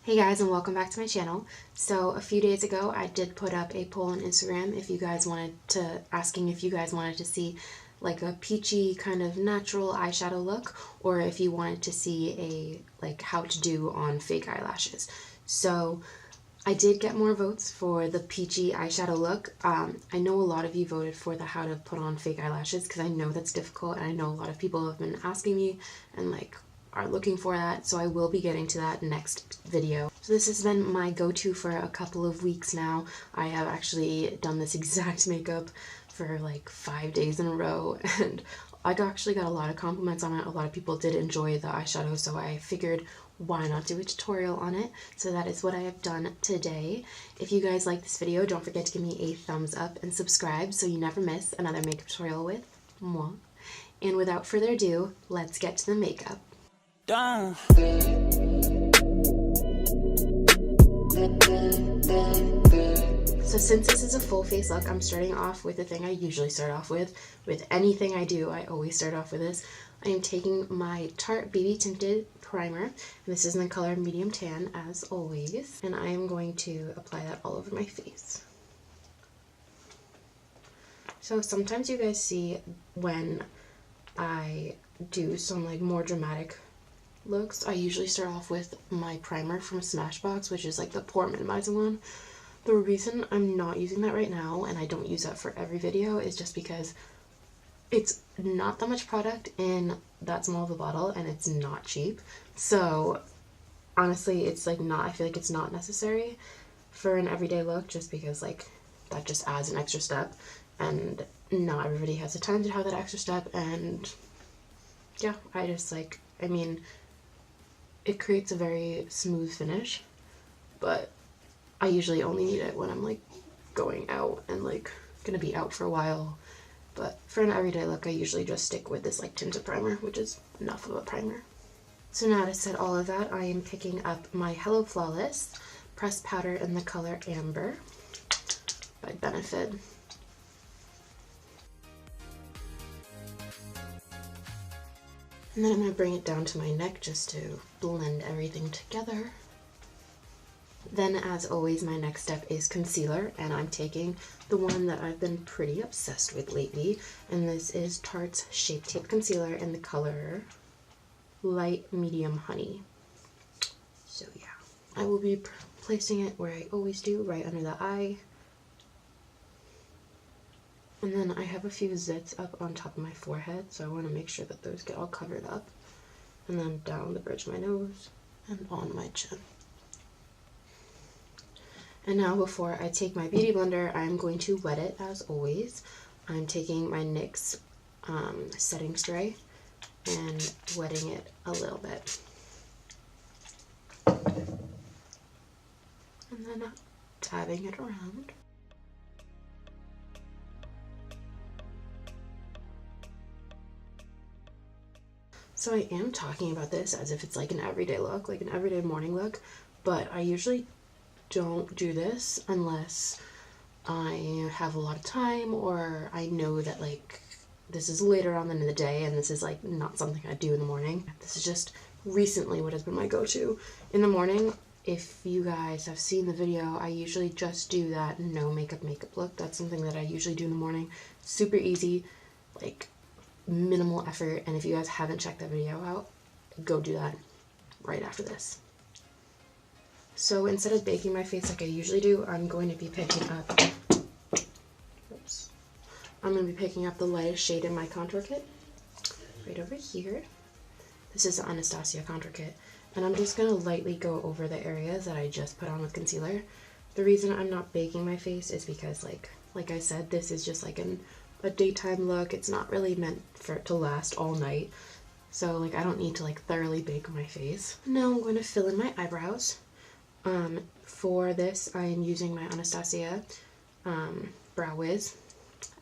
Hey guys, and welcome back to my channel. So a few days ago I did put up a poll on Instagram if you guys wanted to see like a peachy kind of natural eyeshadow look, or if you wanted to see a like how to do on fake eyelashes. So I did get more votes for the peachy eyeshadow look. I know a lot of you voted for the how to put on fake eyelashes because I know that's difficult, and I know a lot of people have been asking me and like are looking for that, so I will be getting to that next video. So this has been my go-to for a couple of weeks now. I have actually done this exact makeup for like 5 days in a row, and I actually got a lot of compliments on it. A lot of people did enjoy the eyeshadow, so I figured why not do a tutorial on it. So that is what I have done today. If you guys like this video, don't forget to give me a thumbs up and subscribe so you never miss another makeup tutorial with moi. And without further ado, let's get to the makeup. Done. So since this is a full face look, I'm starting off with the thing I usually start off with. With anything I do, I always start off with this. I am taking my Tarte BB Tinted Primer. And this is in the color Medium Tan, as always. And I am going to apply that all over my face. So sometimes you guys see when I do some like more dramatic looks, I usually start off with my primer from Smashbox, which is like the pore minimizing one. The reason I'm not using that right now, and I don't use that for every video, is just because it's not that much product in that small of a bottle, and it's not cheap. So honestly, it's like not, I feel like it's not necessary for an everyday look, just because like that just adds an extra step, and not everybody has the time to have that extra step. And yeah, I just like, I mean, it creates a very smooth finish, but I usually only need it when I'm like going out and like gonna be out for a while. But for an everyday look, I usually just stick with this like tinted primer, which is enough of a primer. So now to set all of that, I am picking up my Hello Flawless pressed powder in the color Amber by Benefit. And then I'm going to bring it down to my neck just to blend everything together. Then, as always, my next step is concealer, and I'm taking the one that I've been pretty obsessed with lately, and this is Tarte's Shape Tape Concealer in the color Light Medium Honey. So yeah, I will be placing it where I always do, right under the eye. And then I have a few zits up on top of my forehead, so I want to make sure that those get all covered up. And then down the bridge of my nose and on my chin. And now before I take my beauty blender, I'm going to wet it as always. I'm taking my NYX setting spray and wetting it a little bit. And then dabbing it around. So I am talking about this as if it's like an everyday look, like an everyday morning look, but I usually don't do this unless I have a lot of time, or I know that like this is later on in the day and this is like not something I do in the morning. This is just recently what has been my go-to in the morning. If you guys have seen the video, I usually just do that no makeup look. That's something that I usually do in the morning. Super easy, like minimal effort, and if you guys haven't checked that video out, go do that right after this. So instead of baking my face like I usually do, I'm going to be picking up the lightest shade in my contour kit right over here. This is the Anastasia contour kit, and I'm just going to lightly go over the areas that I just put on with concealer. The reason I'm not baking my face is because like I said, this is just like a daytime look. It's not really meant for it to last all night, so like I don't need to like thoroughly bake my face. Now I'm going to fill in my eyebrows. For this I am using my Anastasia Brow Wiz,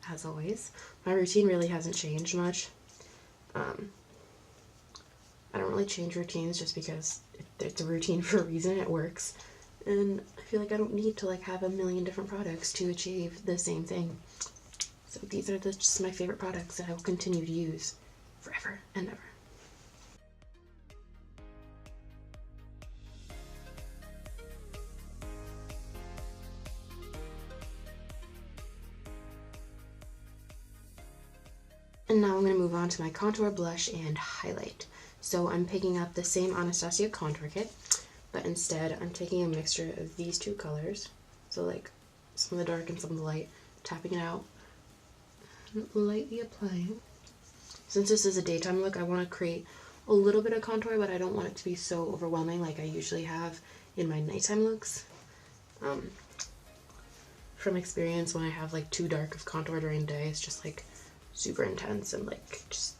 as always. My routine really hasn't changed much. I don't really change routines just because it's a routine for a reason. It works, and I feel like I don't need to like have a million different products to achieve the same thing. So these are just my favorite products that I will continue to use forever and ever. And now I'm going to move on to my contour, blush, and highlight. So I'm picking up the same Anastasia contour kit, but instead I'm taking a mixture of these two colors. So like some of the dark and some of the light, tapping it out, lightly applying. Since this is a daytime look, I want to create a little bit of contour, but I don't want it to be so overwhelming like I usually have in my nighttime looks. From experience, when I have like too dark of contour during the day, it's just like super intense and like just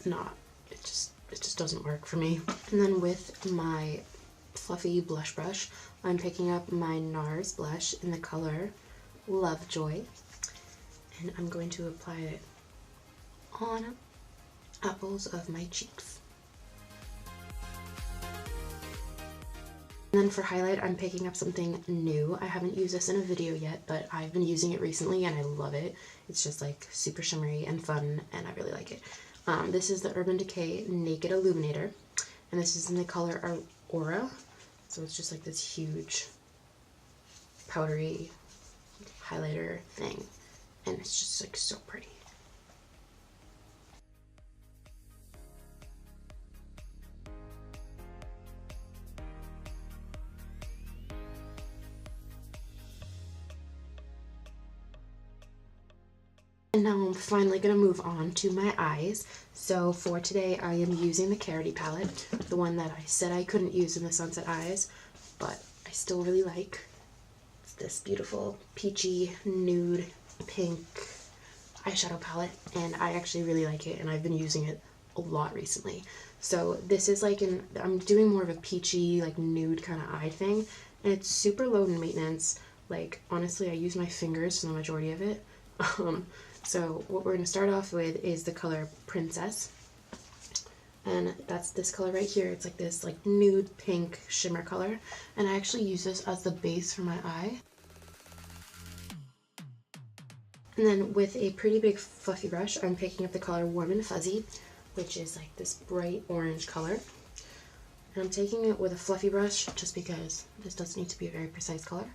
not, it just doesn't work for me. And then with my fluffy blush brush, I'm picking up my Nars blush in the color Lovejoy, and I'm going to apply it on apples of my cheeks. And then for highlight, I'm picking up something new. I haven't used this in a video yet, but I've been using it recently and I love it. It's just like super shimmery and fun, and I really like it. This is the Urban Decay Naked Illuminator, and this is in the color Aura. So it's just like this huge powdery highlighter thing, and it's just like so pretty. And now I'm finally going to move on to my eyes. So for today I am using the Karity palette, the one that I said I couldn't use in the Sunset Eyes, but I still really like. It's this beautiful peachy nude pink eyeshadow palette, and I actually really like it, and I've been using it a lot recently. So this is like I'm doing more of a peachy like nude kind of eye thing, and it's super low in maintenance. Like honestly, I use my fingers for the majority of it. So what we're going to start off with is the color Princess, and that's this color right here. It's like this like nude pink shimmer color, and I actually use this as the base for my eye. And then with a pretty big fluffy brush, I'm picking up the color Warm and Fuzzy, which is like this bright orange color. And I'm taking it with a fluffy brush just because this doesn't need to be a very precise color.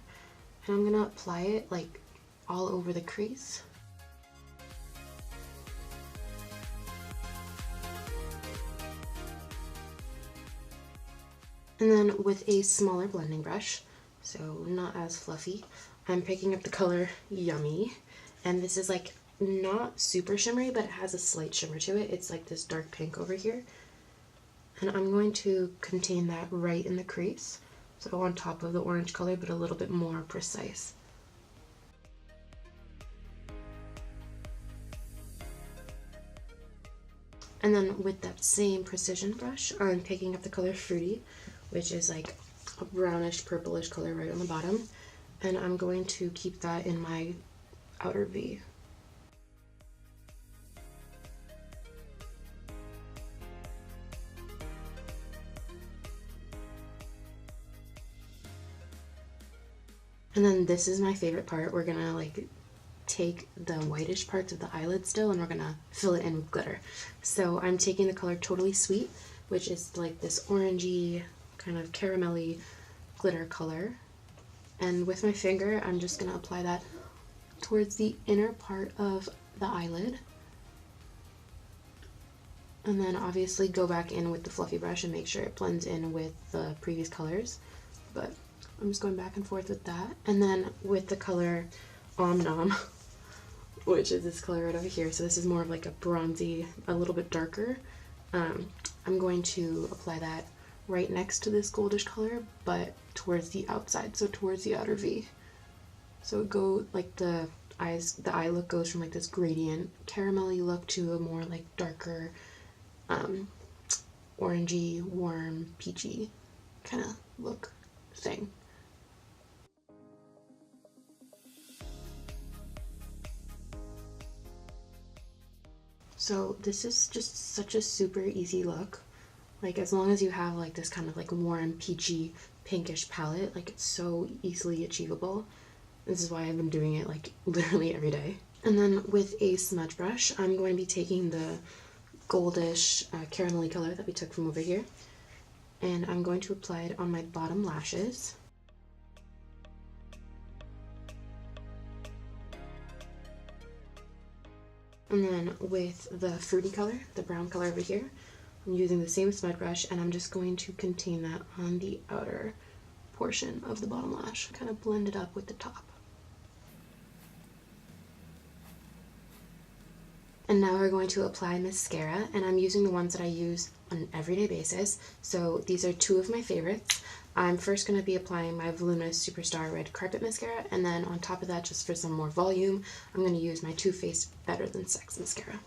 And I'm going to apply it like all over the crease. And then with a smaller blending brush, so not as fluffy, I'm picking up the color Yummy. And this is like not super shimmery, but it has a slight shimmer to it. It's like this dark pink over here. And I'm going to contain that right in the crease. So on top of the orange color, but a little bit more precise. And then with that same precision brush, I'm picking up the color Fruity, which is like a brownish purplish color right on the bottom, and I'm going to keep that in my outer V. And then this is my favorite part. We're gonna like take the whitish parts of the eyelid still, and we're gonna fill it in with glitter. So I'm taking the color Totally Sweet, which is like this orangey kind of caramelly glitter color, and with my finger I'm just gonna apply that towards the inner part of the eyelid, and then obviously go back in with the fluffy brush and make sure it blends in with the previous colors. But I'm just going back and forth with that. And then with the color Om Nom, which is this color right over here, so this is more of like a bronzy, a little bit darker, I'm going to apply that right next to this goldish color, but towards the outside, so towards the outer V. So it go like the eye look goes from like this gradient caramelly look to a more like darker orangey, warm, peachy kind of look thing. So this is just such a super easy look. Like as long as you have like this kind of like warm peachy pinkish palette, like it's so easily achievable. This is why I've been doing it like literally every day. And then with a smudge brush, I'm going to be taking the goldish caramelly color that we took from over here, and I'm going to apply it on my bottom lashes. And then with the fruity color, the brown color over here, I'm using the same smudge brush, and I'm just going to contain that on the outer portion of the bottom lash. Kind of blend it up with the top. And now we're going to apply mascara, and I'm using the ones that I use on an everyday basis. So these are two of my favorites. I'm first going to be applying my Voluminous Superstar Red Carpet Mascara, and then on top of that, just for some more volume, I'm going to use my Too Faced Better Than Sex Mascara.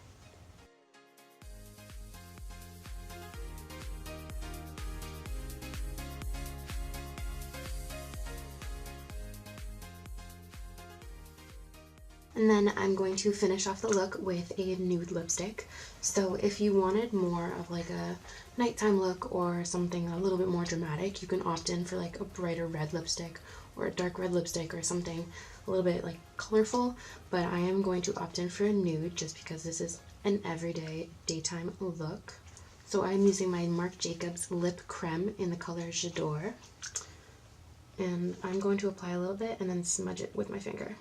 And then I'm going to finish off the look with a nude lipstick. So if you wanted more of like a nighttime look or something a little bit more dramatic, you can opt in for like a brighter red lipstick or a dark red lipstick or something a little bit like colorful. But I am going to opt in for a nude just because this is an everyday daytime look. So I'm using my Marc Jacobs Lip Creme in the color J'adore. And I'm going to apply a little bit and then smudge it with my finger.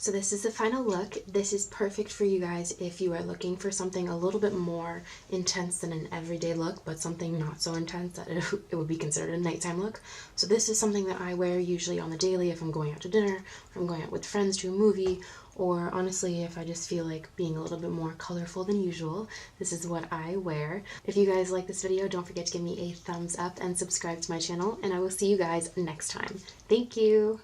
So this is the final look. This is perfect for you guys if you are looking for something a little bit more intense than an everyday look, but something not so intense that it would be considered a nighttime look. So this is something that I wear usually on the daily if I'm going out to dinner, if I'm going out with friends to a movie, or honestly if I just feel like being a little bit more colorful than usual. This is what I wear. If you guys like this video, don't forget to give me a thumbs up and subscribe to my channel, and I will see you guys next time. Thank you!